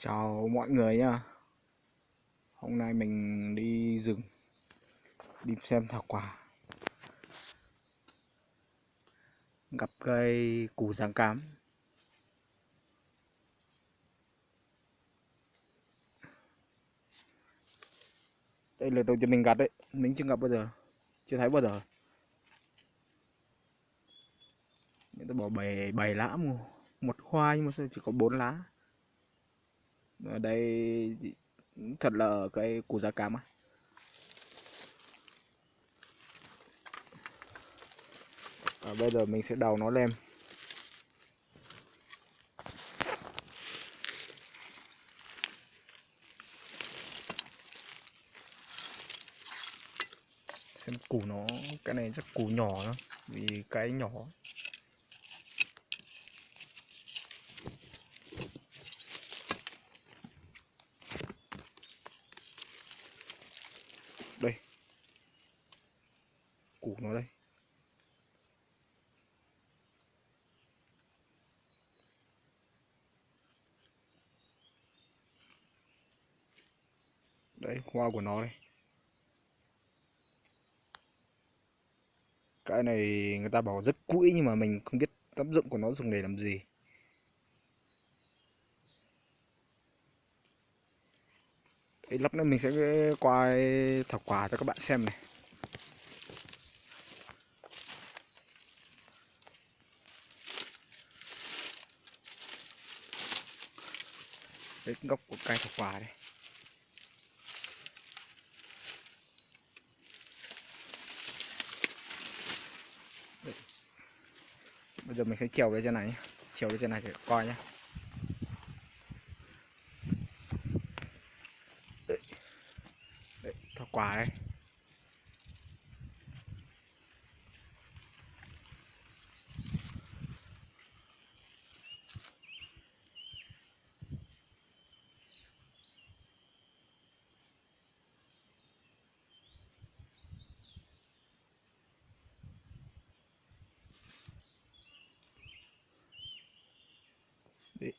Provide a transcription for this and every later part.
Chào mọi người nha. Hôm nay mình đi rừng, đi xem thảo quả. Gặp cây củ giáng cám. Đây là đầu tiên mình gặt đấy, mình chưa gặp bao giờ, chưa thấy bao giờ. Người ta bỏ bảy lá một hoa nhưng mà sao chỉ có 4 lá. Ở đây thật là cây củ giáng cám á. Bây giờ mình sẽ đào nó lên. Xem củ nó, cái này chắc củ nhỏ đó, vì cái nhỏ. Đây, củ nó đây. Đấy, hoa của nó đây. Cái này người ta bảo rất cũi nhưng mà mình không biết tác dụng của nó dùng để làm gì. Thì lát nữa mình sẽ qua thảo quả cho các bạn xem này. Đấy, gốc của cây thảo quả đây. Đấy. Bây giờ mình sẽ trèo lên trên này nhé. Trèo lên trên này để coi nhé. Đấy. Đấy, thảo quả đây. Đấy.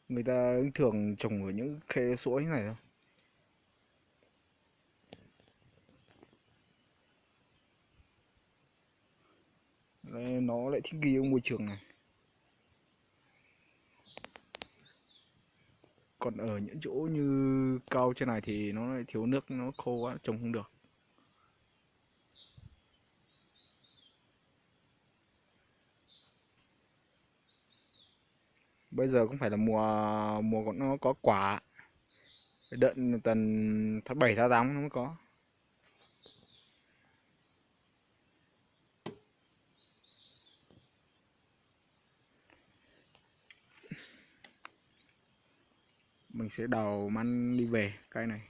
Người ta thường trồng ở những khe suối này thôi. Đấy, nó lại thích nghi ở môi trường này. Còn ở những chỗ như cao trên này thì nó lại thiếu nước, nó khô quá, trồng không được. Bây giờ cũng phải là mùa mùa của nó có quả. Đợi tầm tháng 7 tháng 8 nó mới có. Mình sẽ đào măn đi về cái này.